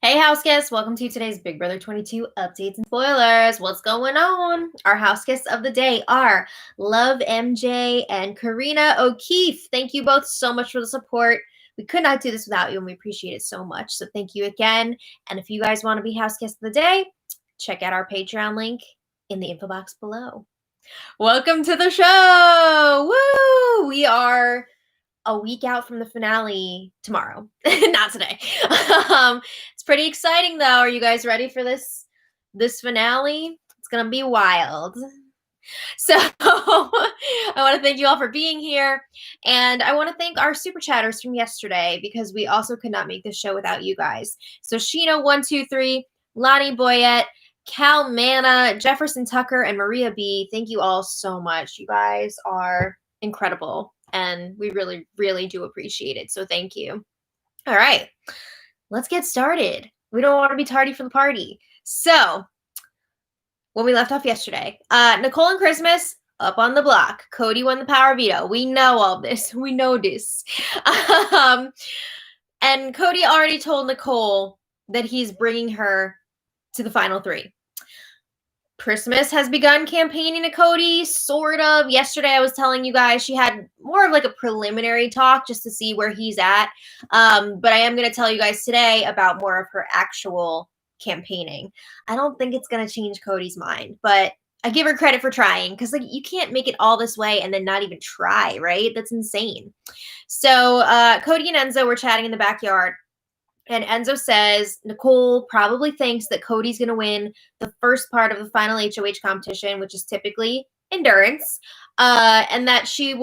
Hey house guests, welcome to today's Big Brother 22 updates and spoilers. What's going on? Our house guests of the day are Love MJ and Karina O'Keefe. Thank you both so much for the support. We could not do this without you and we appreciate it so much. So thank you again. And if you guys want to be house guests of the day, check out our Patreon link in the info box below. Welcome to the show. Woo! We are a week out from the finale tomorrow. Not today. It's pretty exciting though. Are you guys ready for this finale? It's gonna be wild. So I want to thank you all for being here, and I want to thank our super chatters from yesterday because we also could not make this show without you guys. So Sheena123, Lonnie Boyette, Cal Manna, Jefferson Tucker, and Maria B. Thank you all so much. You guys are incredible, and we really, really do appreciate it. So thank you. All right, let's get started. We don't want to be tardy for the party. So when we left off yesterday, Nicole and Christmas up on the block. Cody won the power veto. We know all this. We know this. And Cody already told Nicole that he's bringing her to the final three. Christmas has begun campaigning to Cody, sort of. Yesterday, I was telling you guys she had more of like a preliminary talk just to see where he's at. But I am going to tell you guys today about more of her actual campaigning. I don't think it's going to change Cody's mind, but I give her credit for trying because like you can't make it all this way and then not even try, right? That's insane. So Cody and Enzo were chatting in the backyard. And Enzo says Nicole probably thinks that Cody's going to win the first part of the final HOH competition, which is typically endurance, and that she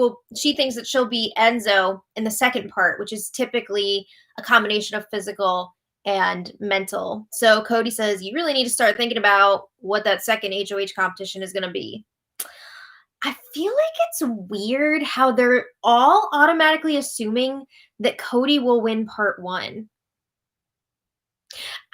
thinks that she'll beat Enzo in the second part, which is typically a combination of physical and mental. So Cody says you really need to start thinking about what that second HOH competition is going to be. I feel like it's weird how they're all automatically assuming that Cody will win part one.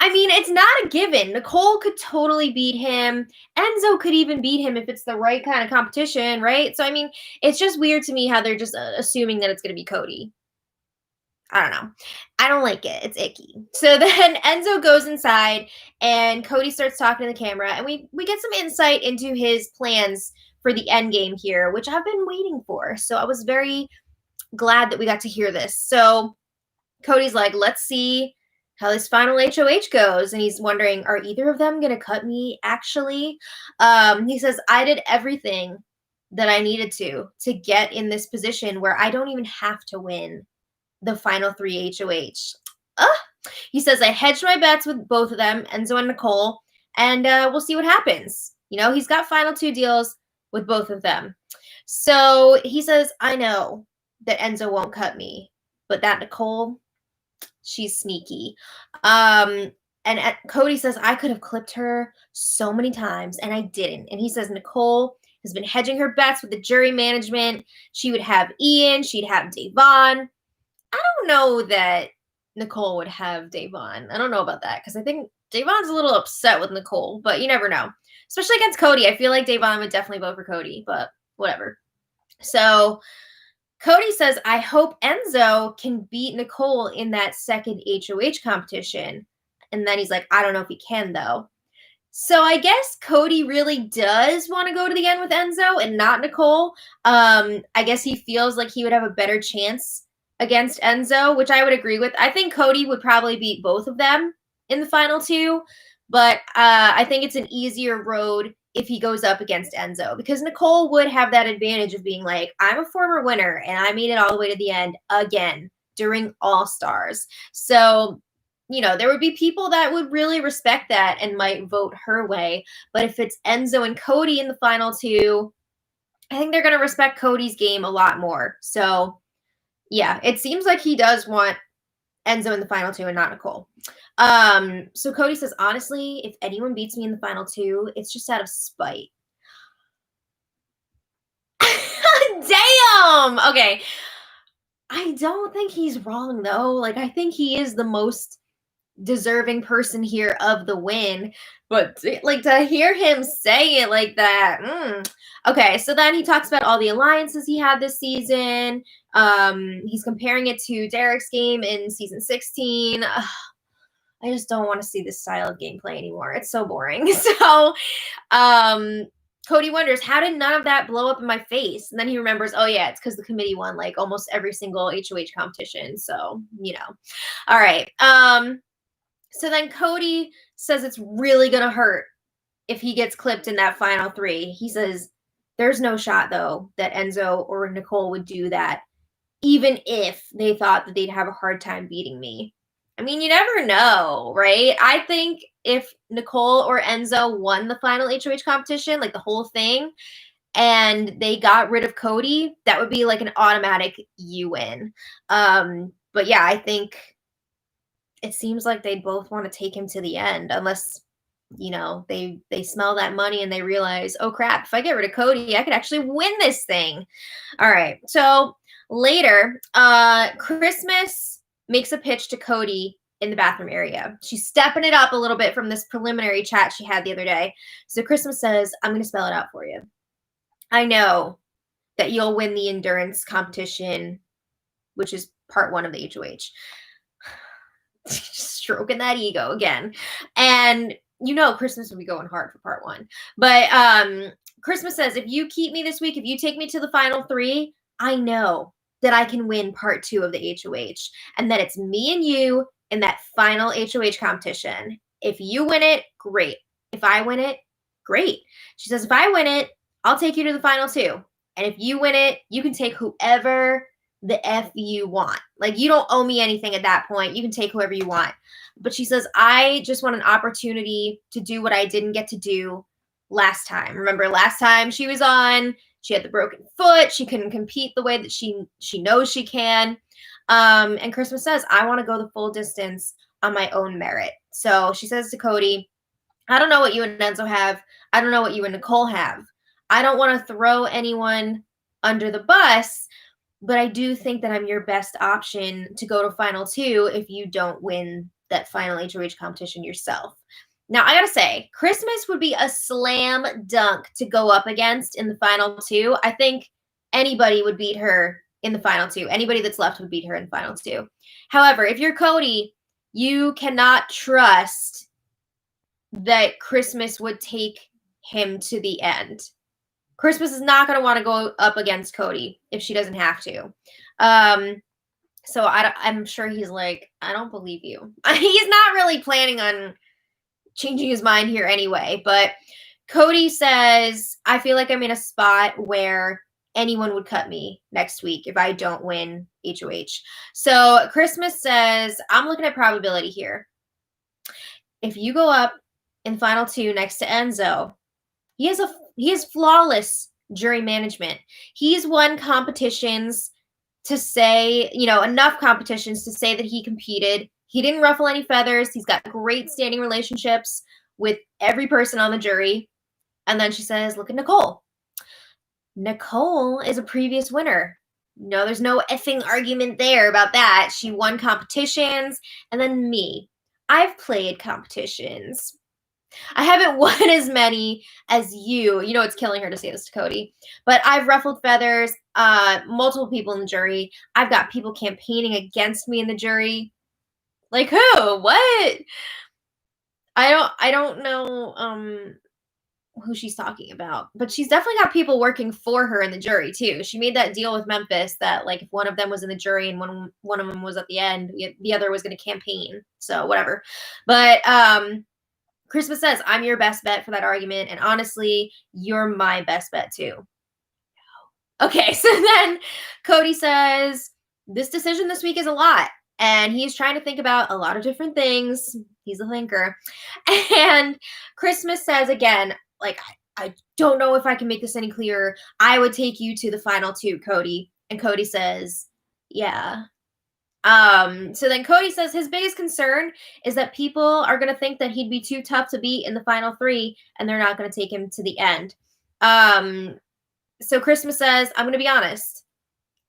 I mean, it's not a given. Nicole could totally beat him. Enzo could even beat him if it's the right kind of competition, right? So, I mean, it's just weird to me how they're just assuming that it's going to be Cody. I don't know. I don't like it. It's icky. So then Enzo goes inside and Cody starts talking to the camera and we get some insight into his plans for the end game here, which I've been waiting for. So I was very glad that we got to hear this. So Cody's like, let's see how this final HOH goes. And he's wondering, are either of them going to cut me, actually? He says, I did everything that I needed to get in this position where I don't even have to win the final three HOH. He says, I hedged my bets with both of them, Enzo and Nicole, and we'll see what happens. You know, he's got final two deals with both of them. So he says, I know that Enzo won't cut me, but that Nicole, she's sneaky. And Cody says, I could have clipped her so many times, and I didn't. And he says, Nicole has been hedging her bets with the jury management. She would have Ian. She'd have Davon. I don't know that Nicole would have Davon. I don't know about that, because I think Davon's a little upset with Nicole, but you never know. Especially against Cody. I feel like Davon would definitely vote for Cody, but whatever. So Cody says, I hope Enzo can beat Nicole in that second HOH competition. And then he's like, I don't know if he can, though. So I guess Cody really does want to go to the end with Enzo and not Nicole. I guess he feels like he would have a better chance against Enzo, which I would agree with. I think Cody would probably beat both of them in the final two. But I think it's an easier road if he goes up against Enzo, because Nicole would have that advantage of being like, I'm a former winner and I made it all the way to the end again during All Stars. So, you know, there would be people that would really respect that and might vote her way. But if it's Enzo and Cody in the final two, I think they're going to respect Cody's game a lot more. So, yeah, it seems like he does want Enzo in the final two and not Nicole. So Cody says, honestly, if anyone beats me in the final two, it's just out of spite. Damn! Okay. I don't think he's wrong, though. Like, I think he is the most deserving person here of the win. But, like, to hear him say it like that, Okay, so then he talks about all the alliances he had this season. He's comparing it to Derek's game in season 16. I just don't want to see this style of gameplay anymore. It's so boring. So, um, Cody wonders, how did none of that blow up in my face? And then he remembers, oh yeah, it's because the committee won like almost every single HOH competition. So, All right. So then Cody says it's really gonna hurt if he gets clipped in that final 3. He says, there's no shot though that Enzo or Nicole would do that, even if they thought that they'd have a hard time beating me. I mean, you never know, right? I think if Nicole or Enzo won the final HOH competition, like the whole thing, and they got rid of Cody, that would be like an automatic you win. But yeah, I think it seems like they both want to take him to the end, unless they smell that money and they realize, oh crap, if I get rid of Cody, I could actually win this thing. All right, so later, Christmas makes a pitch to Cody in the bathroom area. She's stepping it up a little bit from this preliminary chat she had the other day. So Christmas says, I'm going to spell it out for you. I know that you'll win the endurance competition, which is part 1 of the HOH. Stroking that ego again. And Christmas will be going hard for part 1. But Christmas says, if you keep me this week, if you take me to the final 3, I know that I can win part 2 of the HOH. And that it's me and you in that final HOH competition. If you win it, great. If I win it, great. She says, if I win it, I'll take you to the final 2. And if you win it, you can take whoever the F you want. Like, you don't owe me anything at that point. You can take whoever you want. But she says, I just want an opportunity to do what I didn't get to do last time. Remember last time she was on, she had the broken foot. She couldn't compete the way that she knows she can. And Christmas says, I want to go the full distance on my own merit. So she says to Cody, I don't know what you and Enzo have. I don't know what you and Nicole have. I don't want to throw anyone under the bus, but I do think that I'm your best option to go to final 2 if you don't win that final HOH competition yourself. Now, I gotta say, Christmas would be a slam dunk to go up against in the final 2. I think anybody would beat her in the final 2. Anybody that's left would beat her in the final 2. However, if you're Cody, you cannot trust that Christmas would take him to the end. Christmas is not going to want to go up against Cody if she doesn't have to. So I'm sure he's like, I don't believe you. He's not really planning on changing his mind here anyway. But Cody says, I feel like I'm in a spot where anyone would cut me next week if I don't win HOH. So Christmas says, I'm looking at probability here. If you go up in final 2 next to Enzo, he has flawless jury management. He's won competitions to say, enough competitions to say that he competed. He didn't ruffle any feathers. He's got great standing relationships with every person on the jury. And then she says, look at Nicole. Nicole is a previous winner. No, there's no effing argument there about that. She won competitions. And then me. I've played competitions. I haven't won as many as you. It's killing her to say this to Cody. But I've ruffled feathers, multiple people in the jury. I've got people campaigning against me in the jury. Like who? What? I don't know who she's talking about. But she's definitely got people working for her in the jury too. She made that deal with Memphis that like if one of them was in the jury and one of them was at the end, the other was going to campaign. So whatever. But Christmas says, I'm your best bet for that argument. And honestly, you're my best bet too. Okay, so then Cody says, this decision this week is a lot. And he's trying to think about a lot of different things. He's a thinker. And Christmas says again, like, I don't know if I can make this any clearer. I would take you to the final 2, Cody. And Cody says, yeah. So then Cody says his biggest concern is that people are going to think that he'd be too tough to beat in the final 3 and they're not going to take him to the end. So Christmas says, I'm going to be honest.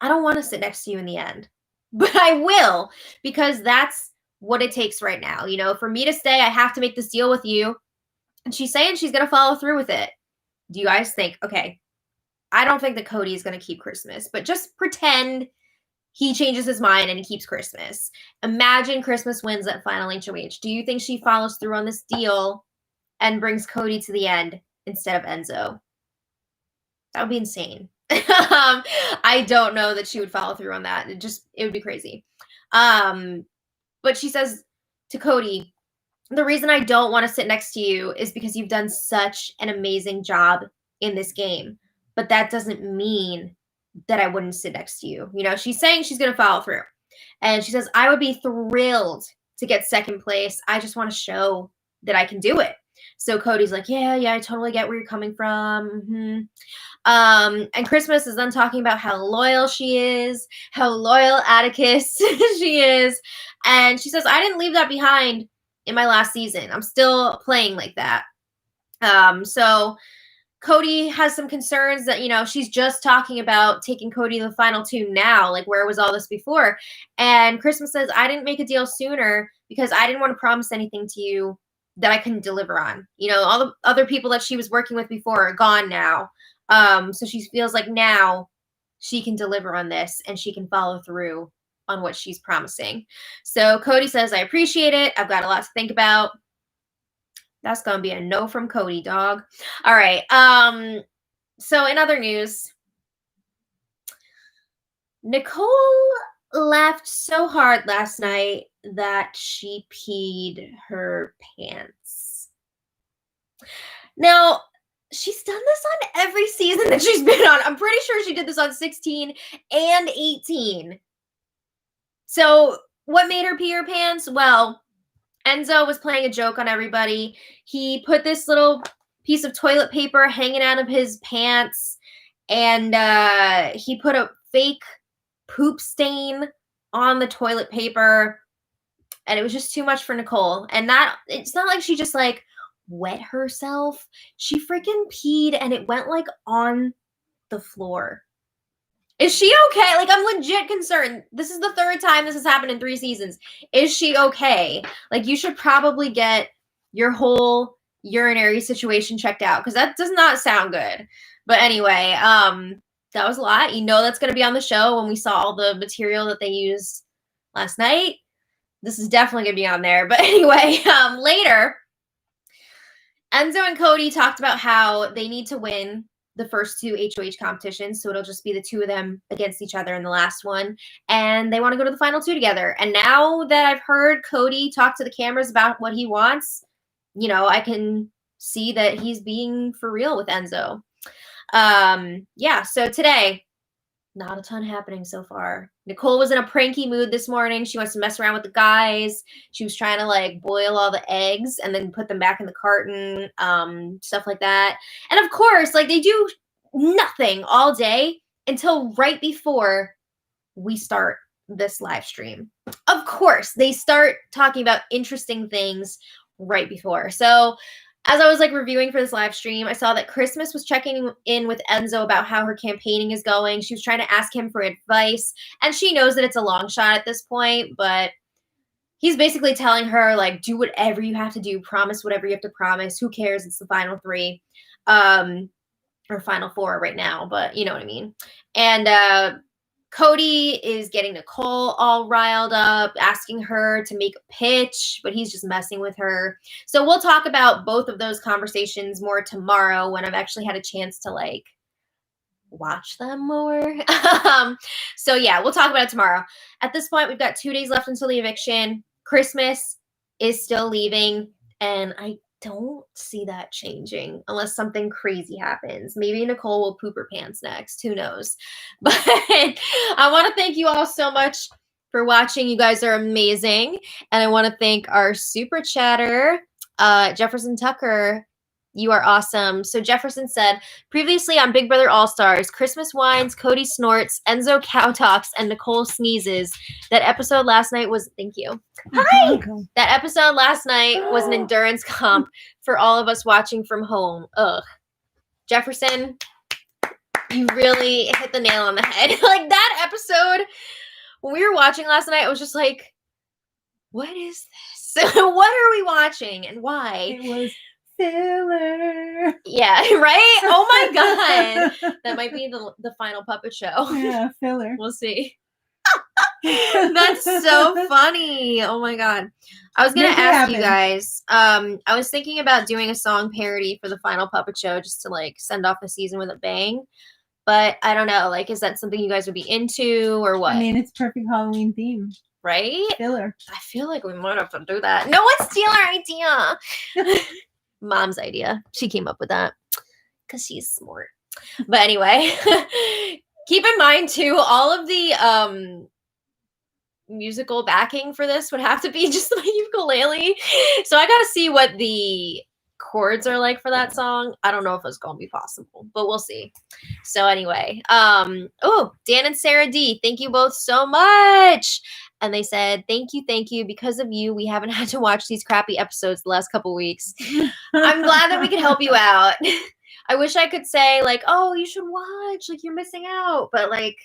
I don't want to sit next to you in the end, but I will because that's what it takes right now. For me to stay, I have to make this deal with you. And she's saying she's going to follow through with it. Do you guys think, okay, I don't think that Cody is going to keep Christmas, but just pretend he changes his mind and he keeps Christmas. Imagine Christmas wins that final HOH. Do you think she follows through on this deal and brings Cody to the end instead of Enzo? That would be insane. I don't know that she would follow through on that. It would be crazy. But she says to Cody, the reason I don't want to sit next to you is because you've done such an amazing job in this game. But that doesn't mean that I wouldn't sit next to you. You know, she's saying she's going to follow through. And she says, I would be thrilled to get second place. I just want to show that I can do it. So Cody's like, yeah, I totally get where you're coming from. Mm-hmm. And Christmas is then talking about how loyal she is, how loyal Atticus she is. And she says, I didn't leave that behind in my last season. I'm still playing like that. So Cody has some concerns that, you know, she's just talking about taking Cody to the final two now. Like, where was all this before? And Christmas says, I didn't make a deal sooner because I didn't want to promise anything to you that I couldn't deliver on. You know, all the other people that she was working with before are gone now. So she feels like now she can deliver on this and she can follow through on what she's promising. So Cody says, I appreciate it. I've got a lot to think about. That's going to be a no from Cody, dog. All right. So in other news, Nicole laughed so hard last night that she peed her pants. Now, she's done this on every season that she's been on. I'm pretty sure she did this on 16 and 18. So what made her pee her pants? Well, Enzo was playing a joke on everybody. He put this little piece of toilet paper hanging out of his pants, and he put a fake poop stain on the toilet paper, and it was just too much for Nicole. And it's not like she just like wet herself. She freaking peed, and it went like on the floor. Is she okay? Like, I'm legit concerned. This is the third time this has happened in 3 seasons. Is she okay? Like, you should probably get your whole urinary situation checked out because that does not sound good. But anyway, that was a lot. You know that's going to be on the show when we saw all the material that they used last night. This is definitely going to be on there. But anyway, later, Enzo and Cody talked about how they need to win the first 2 HOH competitions, so it'll just be the 2 of them against each other in the last one, and they want to go to the final 2 together. And now that I've heard Cody talk to the cameras about what he wants, you know, I can see that he's being for real with Enzo. Yeah, so today, not a ton happening so far. Nicole was in a pranky mood this morning. She wants to mess around with the guys. She was trying to like boil all the eggs and then put them back in the carton, stuff like that. And of course, like they do nothing all day until right before we start this live stream. Of course, they start talking about interesting things right before. So as I was like reviewing for this live stream, I saw that Christmas was checking in with Enzo about how her campaigning is going. She was trying to ask him for advice, and she knows that it's a long shot at this point, but he's basically telling her, like, do whatever you have to do, promise whatever you have to promise. Who cares? It's the final 3, or final 4 right now, but you know what I mean. And Cody is getting Nicole all riled up, asking her to make a pitch, but he's just messing with her. So we'll talk about both of those conversations more tomorrow when I've actually had a chance to like watch them more. So yeah, we'll talk about it tomorrow. At this point, we've got 2 days left until the eviction. Christmas is still leaving, and I don't see that changing unless something crazy happens. Maybe Nicole will poop her pants next. Who knows? But I want to thank you all so much for watching. You guys are amazing. And I want to thank our super chatter, Jefferson Tucker. You are awesome. So Jefferson said, previously on Big Brother All-Stars, Christmas whines, Cody snorts, Enzo cow talks, and Nicole sneezes. That episode last night was, thank you. Hi! That episode last night was an endurance comp for all of us watching from home. Ugh. Jefferson, you really hit the nail on the head. Like that episode, when we were watching last night, I was just like, what is this? What are we watching and why? It was filler. Yeah, right? Oh my god. That might be the final puppet show. Yeah, filler. We'll see. That's so funny. Oh my god. I was gonna Make it ask you happen. guys. I was thinking about doing a song parody for the final puppet show just to like send off the season with a bang. But I don't know, like, is that something you guys would be into or what? I mean, it's perfect Halloween theme. Right? Filler. I feel like we might have to do that. No one steal our idea. Mom's idea. She came up with that because she's smart. But anyway, keep in mind too, all of the musical backing for this would have to be just my ukulele. So I gotta see what the chords are like for that song. I don't know if it's gonna be possible, but we'll see. So anyway, oh, Dan and Sarah D, thank you both so much. And they said, thank you. Because of you, we haven't had to watch these crappy episodes the last couple weeks. I'm glad that we could help you out. I wish I could say, like, oh, you should watch, like, you're missing out. But, like,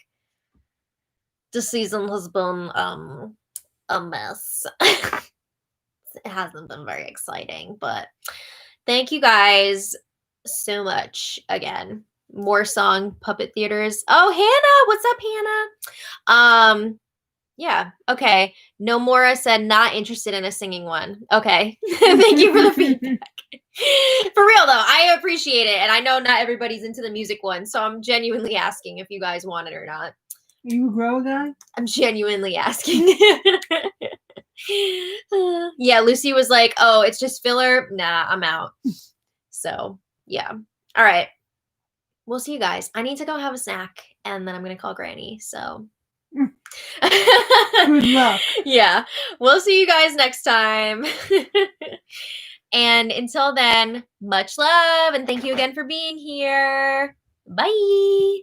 the season has been a mess. It hasn't been very exciting, but thank you guys so much again. More song puppet theaters. Oh, Hannah, what's up, Hannah? Yeah, okay. Nomura said not interested in a singing one. Okay. Thank you for the feedback. For real though, I appreciate it. And I know not everybody's into the music one, so I'm genuinely asking if you guys want it or not. Are you a grow guy? I'm genuinely asking. Yeah, Lucy was like, oh, it's just filler. Nah, I'm out. So, yeah. All right. We'll see you guys. I need to go have a snack and then I'm going to call Granny. So, Good luck. Yeah. We'll see you guys next time. And until then, much love and thank you again for being here. Bye.